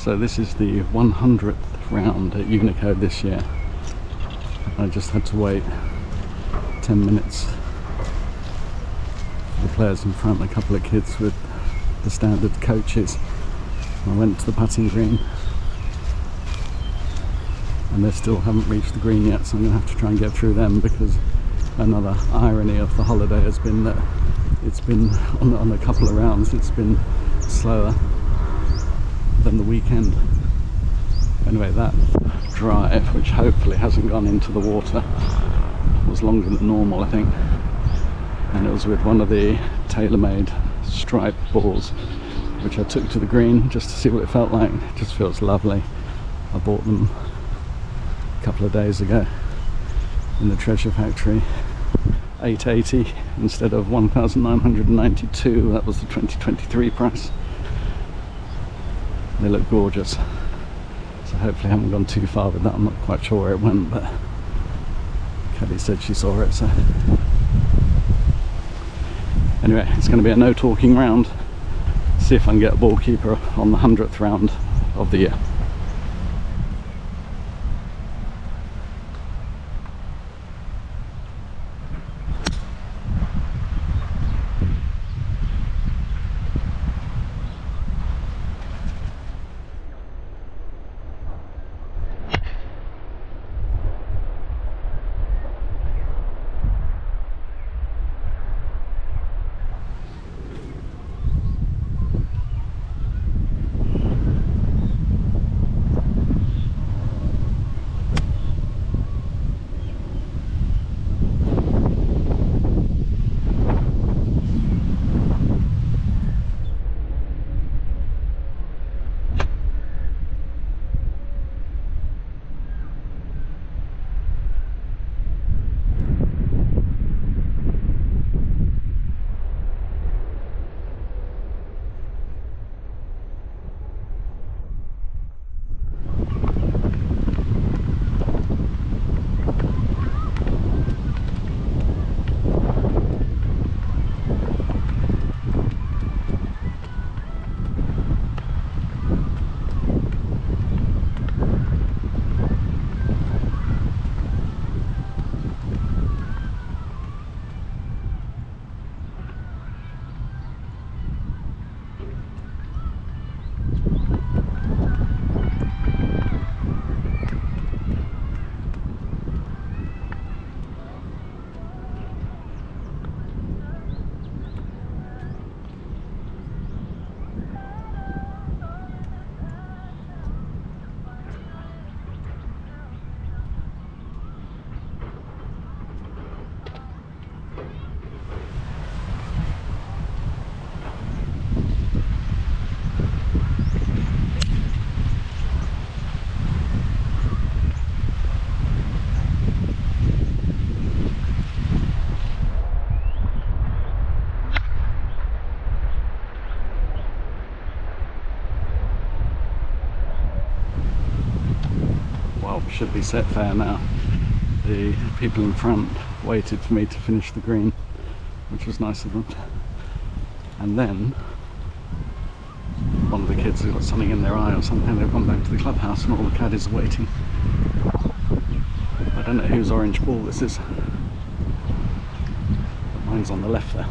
So this is the 100th round at Unico this year. I just had to wait 10 minutes for the players in front, a couple of kids with the standard coaches. I went to the putting green and they still haven't reached the green yet, so I'm going to have to try and get through them, because another irony of the holiday has been that it's been on a couple of rounds it's been slower than the weekend. Anyway, that drive, which hopefully hasn't gone into the water, was longer than normal, I think, and it was with one of the tailor-made striped balls, which I took to the green just to see what it felt like. It just feels lovely. I bought them a couple of days ago in the Treasure Factory, 880 instead of 1,992. That was the 2023 price. They look gorgeous, so hopefully I haven't gone too far with that. I'm not quite sure where it went, but Kelly said she saw it. So anyway, it's going to be a no talking round. See if I can get a ball keeper on the 100th round of the year. Should be set fair now. The people in front waited for me to finish the green, which was nice of them, and then one of the kids has got something in their eye or something. They've gone back to the clubhouse and all the caddies are waiting. I don't know whose orange ball this is, but mine's on the left there.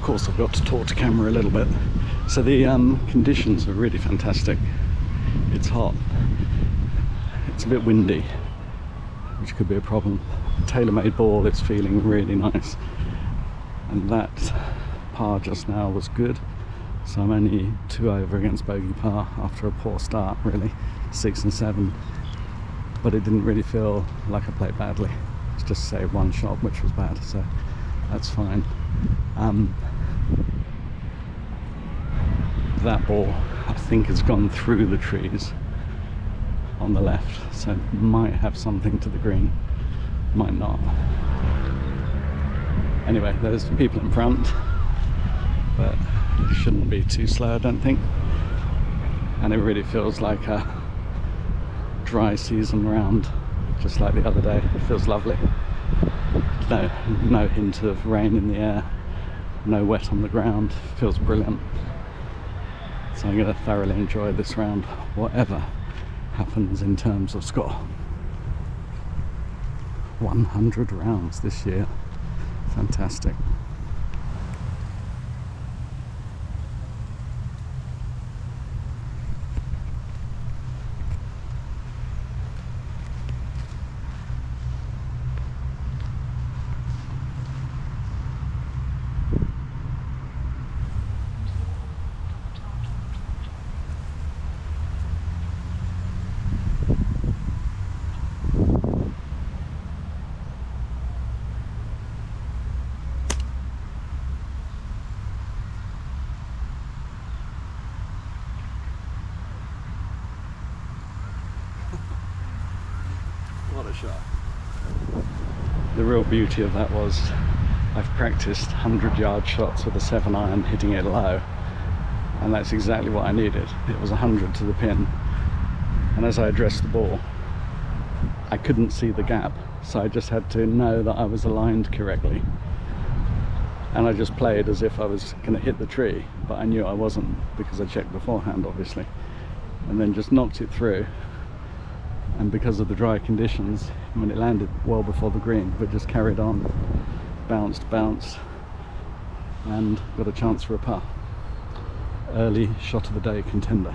Of course I've got to talk to camera a little bit. So the conditions are really fantastic. It's hot, it's a bit windy, which could be a problem. Tailor-made ball, it's feeling really nice, and that par just now was good, so I'm only 2 over against bogey par after a poor start, really, 6 and 7, but it didn't really feel like I played badly. It's just say one shot which was bad, so that's fine. That ball I think has gone through the trees on the left, so it might have something to the green, might not. Anyway, there's people in front, but it shouldn't be too slow, I don't think, and it really feels like a dry season round, just like the other day. It feels lovely. No hint of rain in the air, no wet on the ground. It feels brilliant. So I'm going to thoroughly enjoy this round, whatever happens in terms of score. 100 rounds this year. Fantastic. What a shot. The real beauty of that was I've practiced 100-yard shots with a 7-iron, hitting it low, and that's exactly what I needed. It was 100 to the pin, and as I addressed the ball I couldn't see the gap, so I just had to know that I was aligned correctly, and I just played as if I was going to hit the tree, but I knew I wasn't because I checked beforehand, obviously, and then just knocked it through. And because of the dry conditions, when it landed well before the green, but just carried on, bounced, and got a chance for a par. Early shot of the day contender.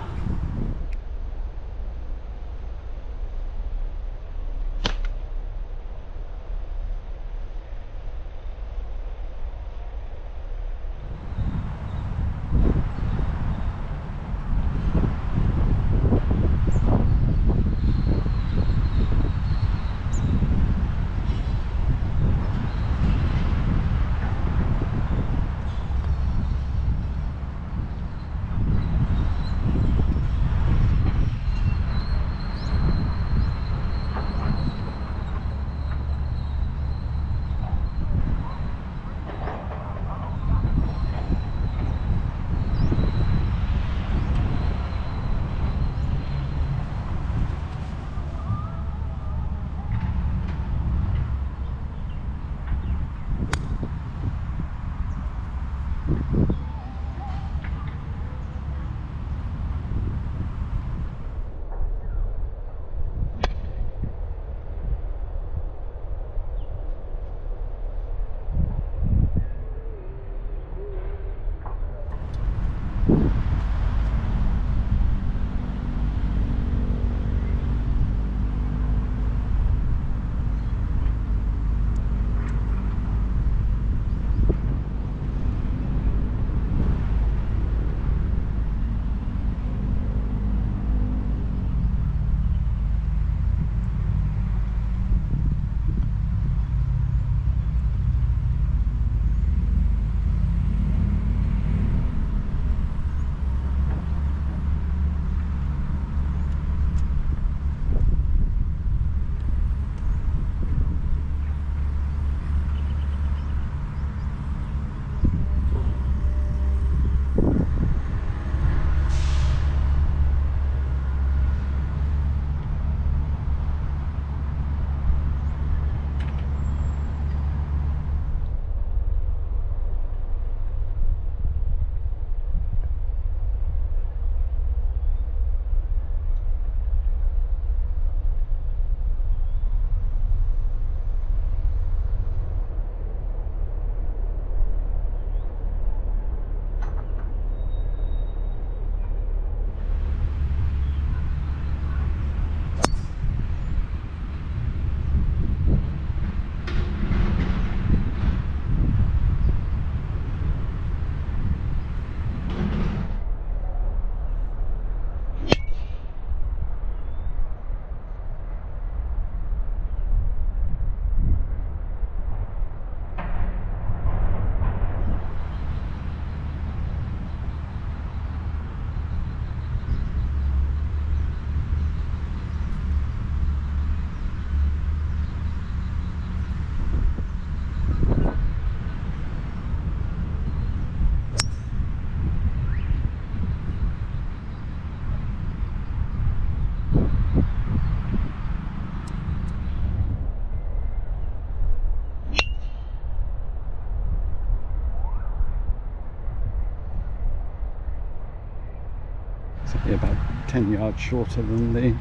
10 yards shorter than the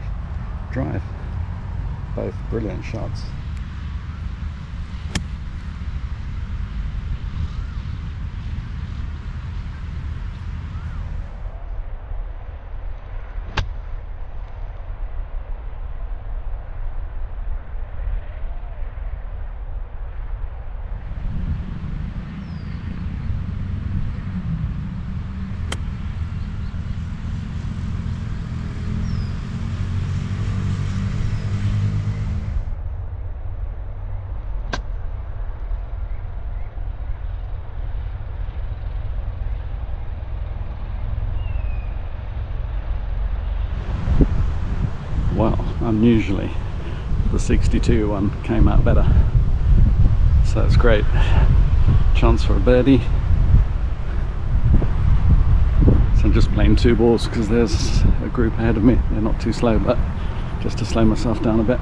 drive. Both brilliant shots. Well, unusually, the 62 one came out better, so it's great. Chance for a birdie. So I'm just playing 2 balls because there's a group ahead of me. They're not too slow, but just to slow myself down a bit.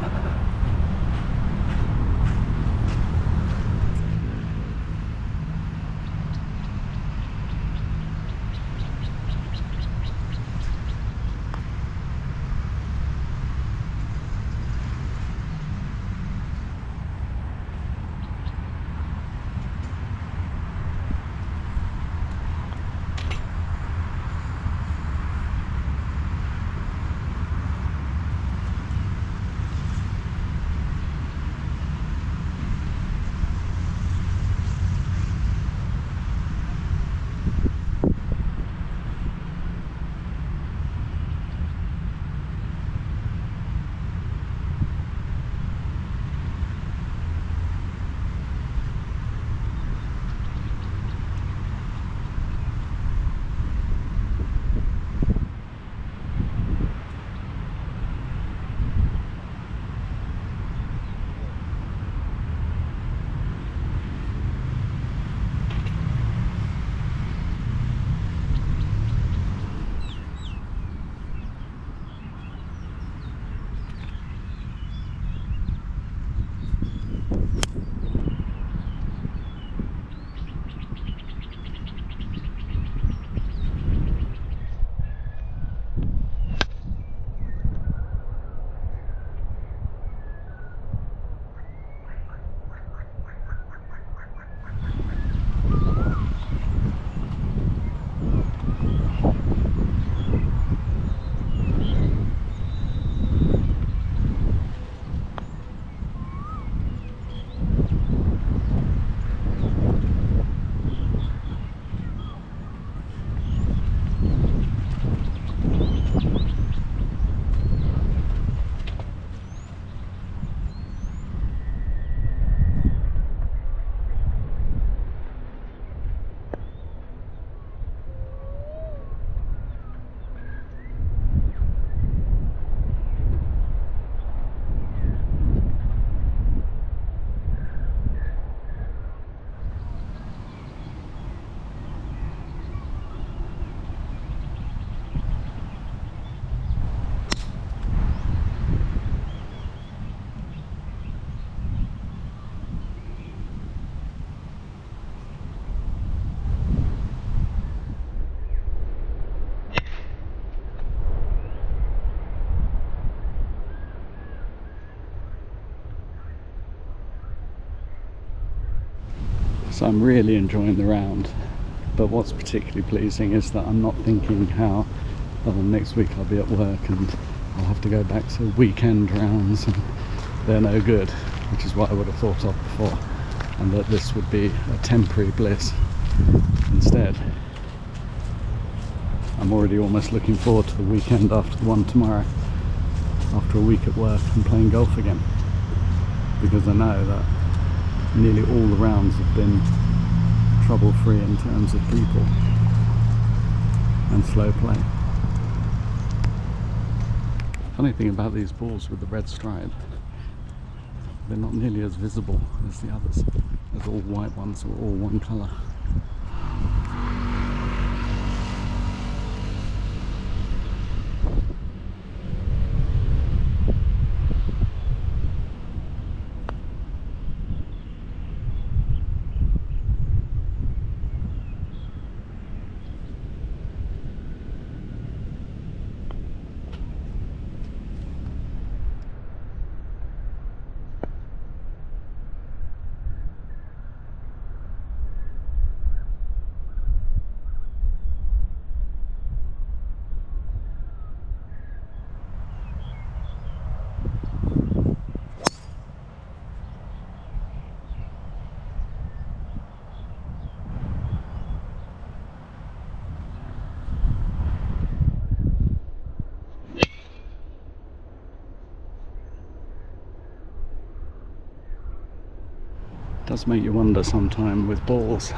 So I'm really enjoying the round, but what's particularly pleasing is that I'm not thinking how next week I'll be at work and I'll have to go back to weekend rounds and they're no good, which is what I would have thought of before, and that this would be a temporary bliss. Instead, I'm already almost looking forward to the weekend after the one tomorrow, after a week at work and playing golf again, because I know that nearly all the rounds have been trouble-free in terms of people and slow play. Funny thing about these balls with the red stripe, they're not nearly as visible as the others, as all white ones are all one colour. does make you wonder sometime with balls,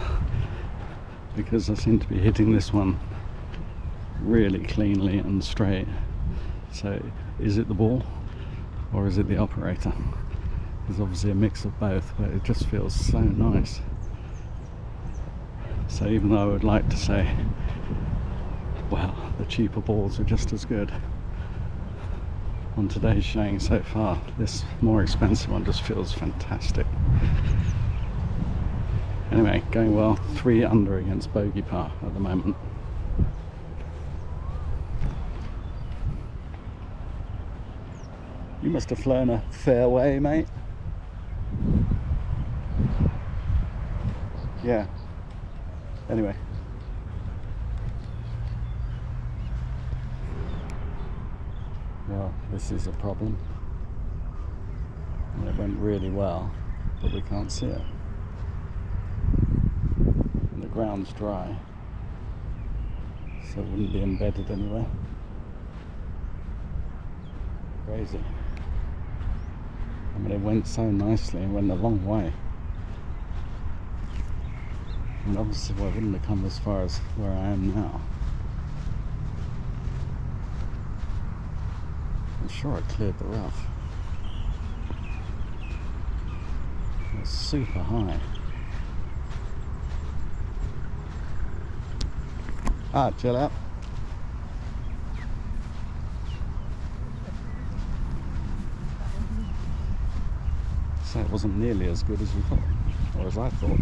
because I seem to be hitting this one really cleanly and straight. So is it the ball or is it the operator? There's obviously a mix of both, but it just feels so nice. So even though I would like to say, well, the cheaper balls are just as good, on today's showing so far, this more expensive one just feels fantastic. Anyway, going well. 3 under against bogey par at the moment. You must have flown a fair way, mate. Yeah. Anyway. Well, this is a problem. And it went really well, but we can't see it. And the ground's dry, so it wouldn't be embedded anywhere. Crazy. I mean, it went so nicely and went a long way. And obviously I wouldn't have come as far as where I am now. I'm sure I cleared the rough. It's super high. Ah, chill out. So it wasn't nearly as good as we thought, or as I thought.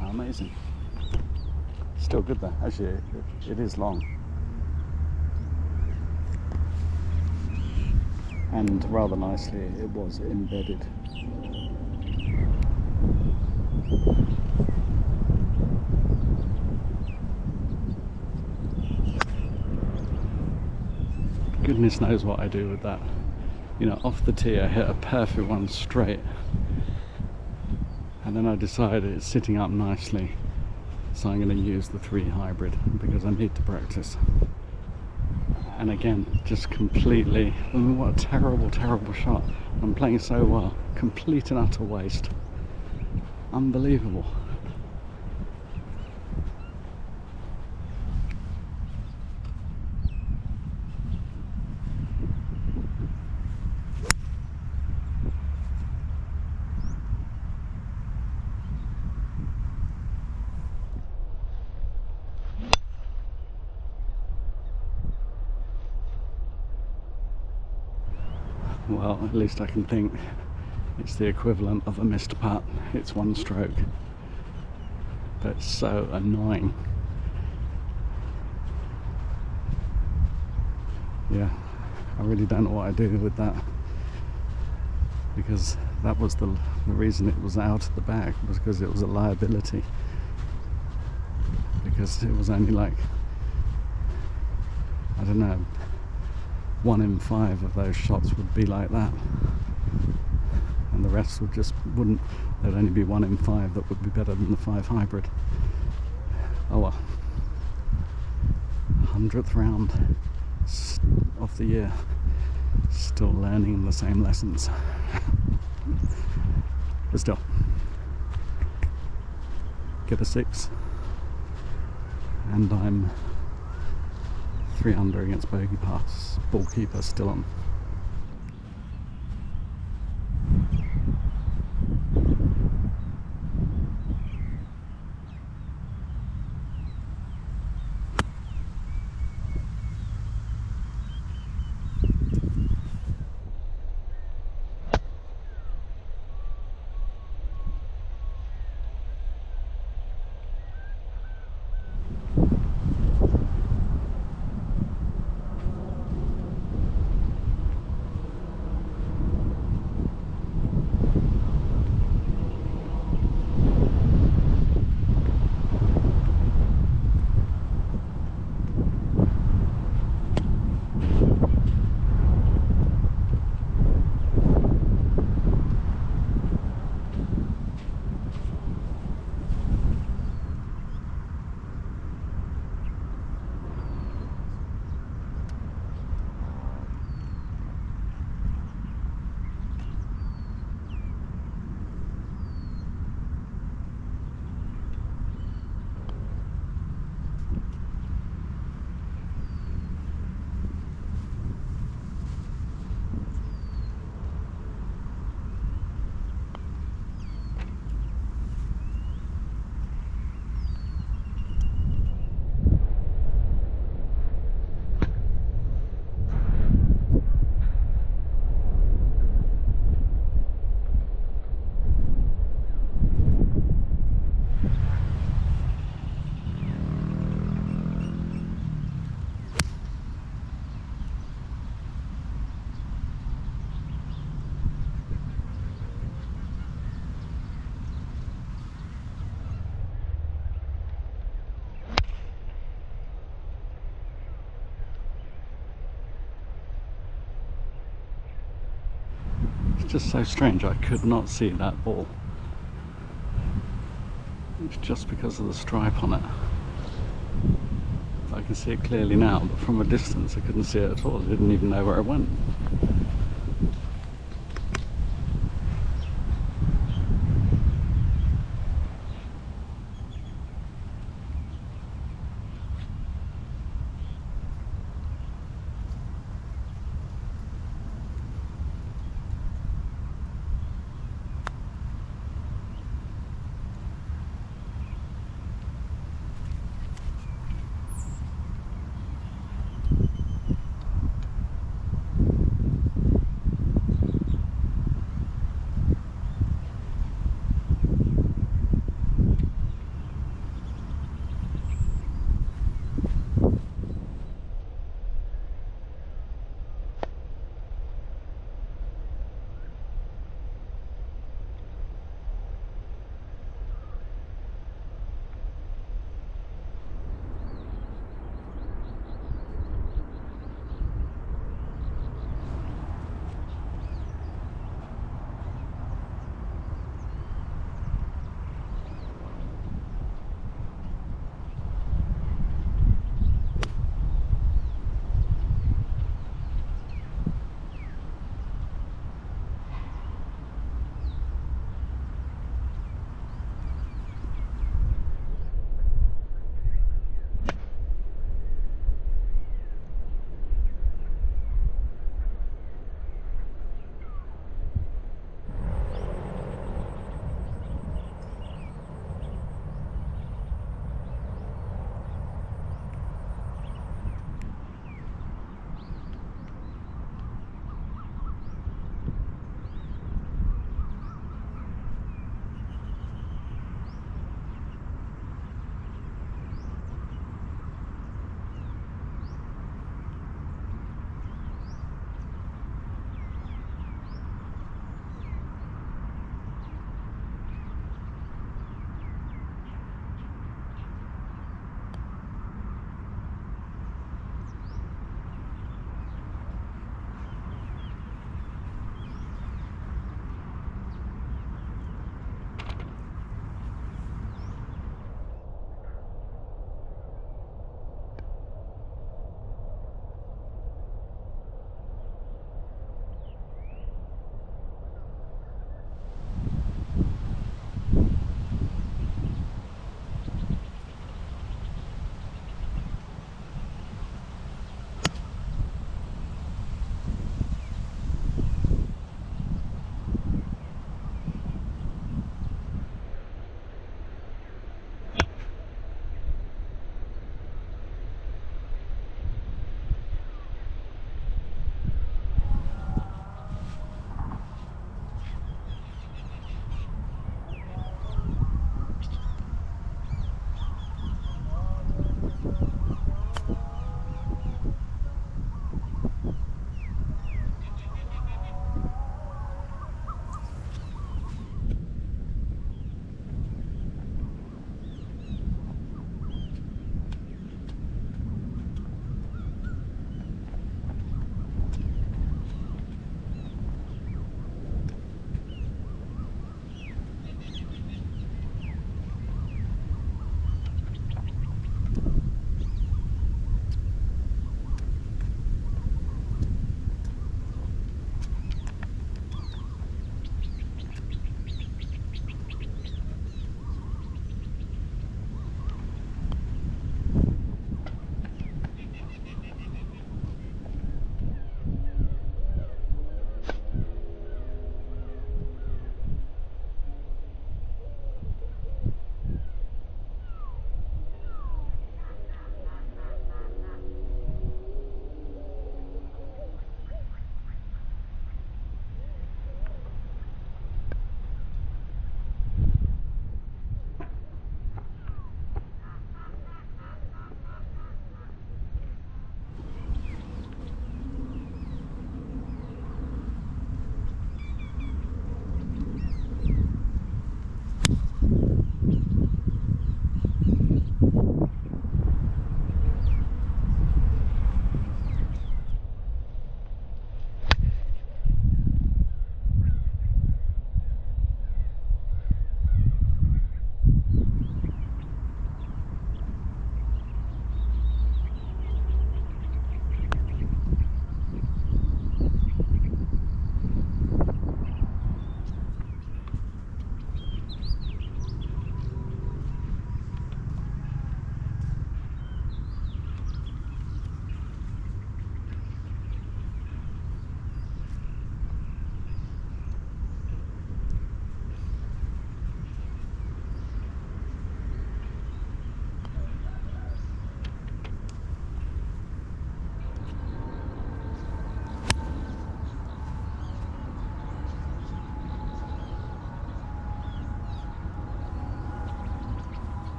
Amazing. Still good though. Actually, it is long. And rather nicely, it was embedded. Goodness knows what I do with that. You know, off the tee I hit a perfect one straight, and then I decided it's sitting up nicely, so I'm going to use the 3 hybrid because I need to practice. And again, just completely, I mean, what a terrible, terrible shot. I'm playing so well. Complete and utter waste. Unbelievable. Well, at least I can think it's the equivalent of a missed putt. It's 1 stroke, but it's so annoying. Yeah, I really don't know what I do with that, because that was the reason it was out of the bag, was because it was a liability, because it was only like, I don't know, 1 in 5 of those shots would be like that, and the rest wouldn't. There'd only be 1 in 5 that would be better than the 5 hybrid. Oh well. 100th round of the year, still learning the same lessons. But still, get a 6 and I'm 3 under against bogey pass. Ball keeper still on. just so strange. I could not see that ball. It's just because of the stripe on it. I can see it clearly now, but from a distance I couldn't see it at all. I didn't even know where it went.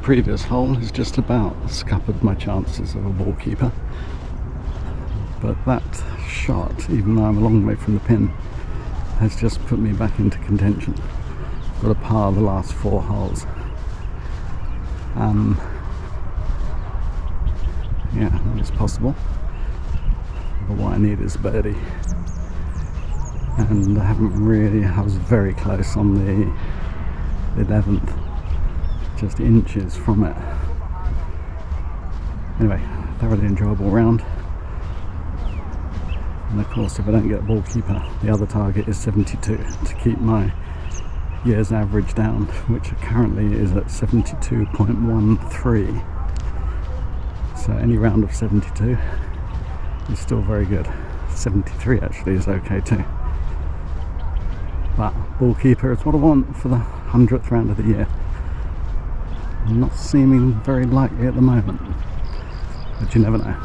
previous hole has just about scuppered my chances of a ball keeper. But that shot, even though I'm a long way from the pin, has just put me back into contention. Got a par the last 4 holes. Yeah, it's possible. But what I need is a birdie. And I was very close on the 11th. Just inches from it. Anyway, thoroughly enjoyable round. And of course, if I don't get a ball keeper, the other target is 72 to keep my year's average down, which currently is at 72.13. So any round of 72 is still very good. 73 actually is okay too. But ball keeper is what I want for the 100th round of the year. Not seeming very likely at the moment, but you never know.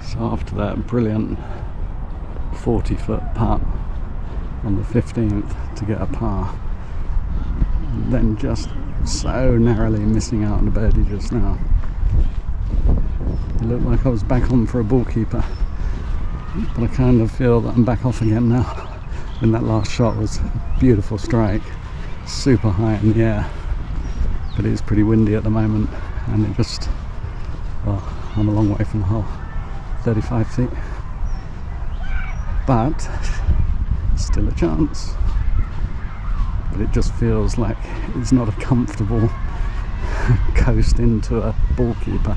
So after that brilliant 40-foot putt on the 15th to get a par, then just so narrowly missing out on a birdie just now, it looked like I was back on for a ball keeper, but I kind of feel that I'm back off again now. And that last shot was a beautiful strike, super high in the air, but it is pretty windy at the moment, and it just, well, I'm a long way from the hole, 35 feet, but still a chance. But it just feels like it's not a comfortable coast into a ball keeper,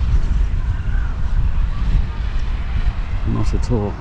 not at all.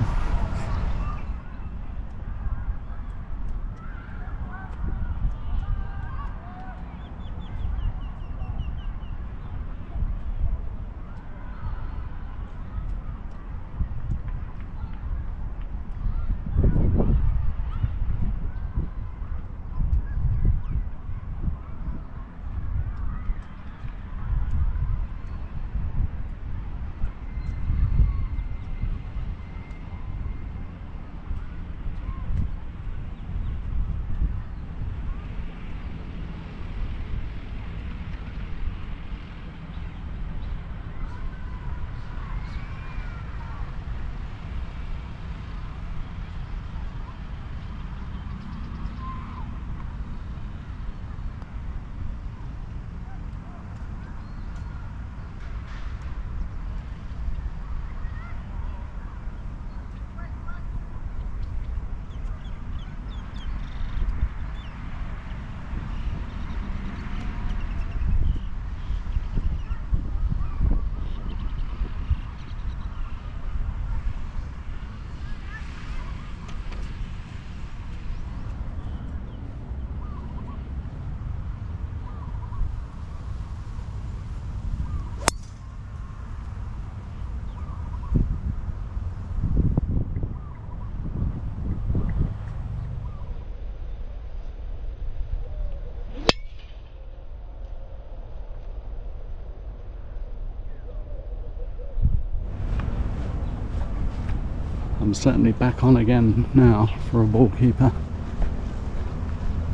I'm certainly back on again now for a ball keeper.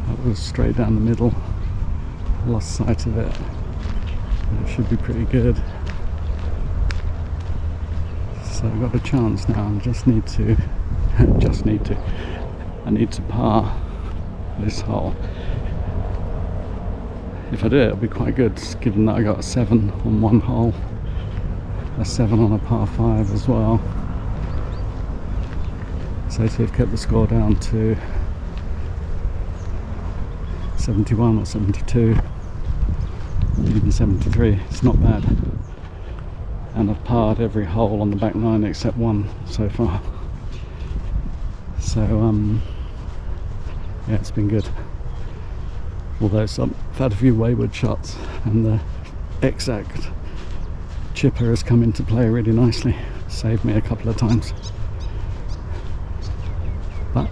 That was straight down the middle. Lost sight of it. But it should be pretty good. So I've got a chance now. I just need to I need to par this hole. If I do it, it'll be quite good, given that I got a 7 on one hole, a 7 on a par 5 as well. So to have kept the score down to 71 or 72, even 73, it's not bad. And I've parred every hole on the back 9 except one so far. So yeah, it's been good. Although I've had a few wayward shots, and the exact chipper has come into play really nicely, saved me a couple of times. But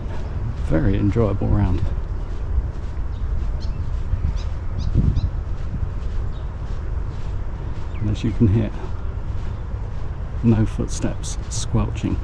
very enjoyable round. And as you can hear, no footsteps squelching.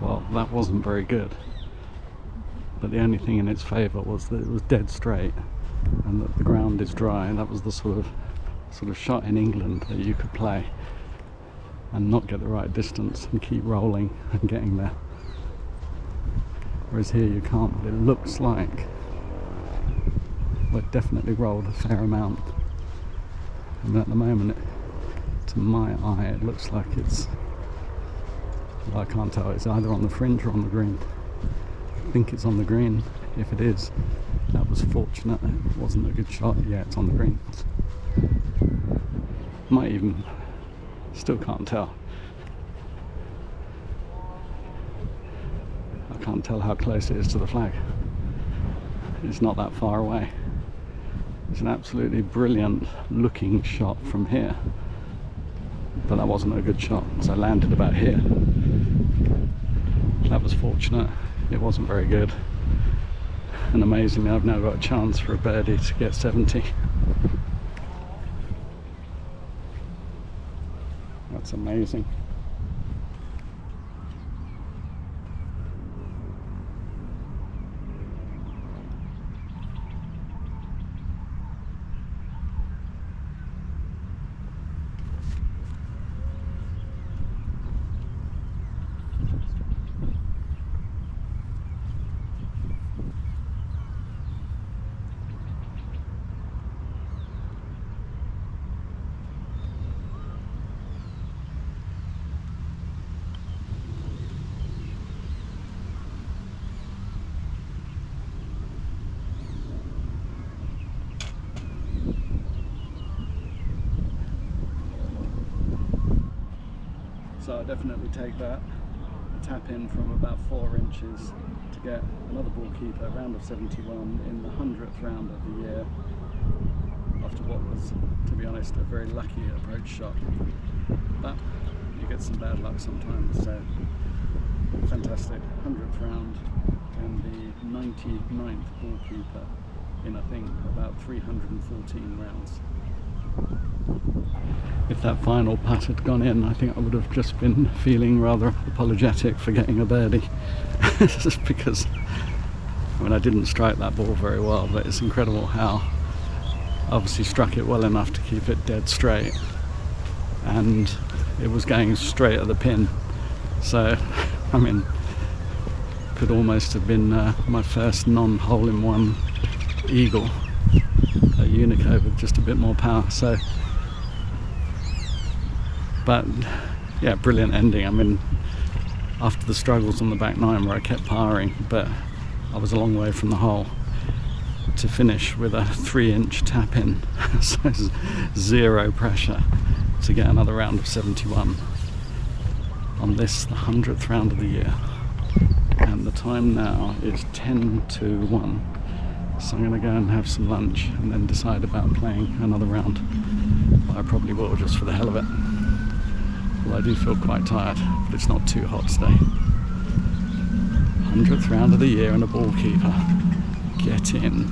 Well, that wasn't very good, but the only thing in its favour was that it was dead straight and that the ground is dry, and that was the sort of shot in England that you could play and not get the right distance and keep rolling and getting there. Whereas here you can't, but it looks like we've definitely rolled a fair amount. And at the moment, to my eye, it looks like it's, well, I can't tell, it's either on the fringe or on the green. I think it's on the green. If it is, that was fortunate. It wasn't a good shot. Yeah, it's on the green. Might even, still can't tell. I can't tell how close it is to the flag. It's not that far away. It's an absolutely brilliant looking shot from here, but that wasn't a good shot, so I landed about here. That was fortunate. It wasn't very good, and amazingly I've now got a chance for a birdie to get 70. That's amazing. So I definitely take that, a tap in from about 4 inches to get another ball keeper, round of 71 in the 100th round of the year, after what was, to be honest, a very lucky approach shot. But you get some bad luck sometimes, so fantastic. 100th round and the 99th ball keeper in, I think, about 314 rounds. If that final putt had gone in, I think I would have just been feeling rather apologetic for getting a birdie. Just because, I mean, I didn't strike that ball very well, but it's incredible how I obviously struck it well enough to keep it dead straight, and it was going straight at the pin. So, I mean, could almost have been my first non-hole-in-one eagle at Unico with just a bit more power. So, but yeah, brilliant ending. I mean, after the struggles on the back nine where I kept parring, but I was a long way from the hole, to finish with a 3-inch tap in, so zero pressure to get another round of 71 on this, the 100th round of the year. And the time now is 10 to 1, so I'm going to go and have some lunch and then decide about playing another round. But I probably will, just for the hell of it. Well, I do feel quite tired, but it's not too hot today. 100th round of the year and a ball keeper. Get in.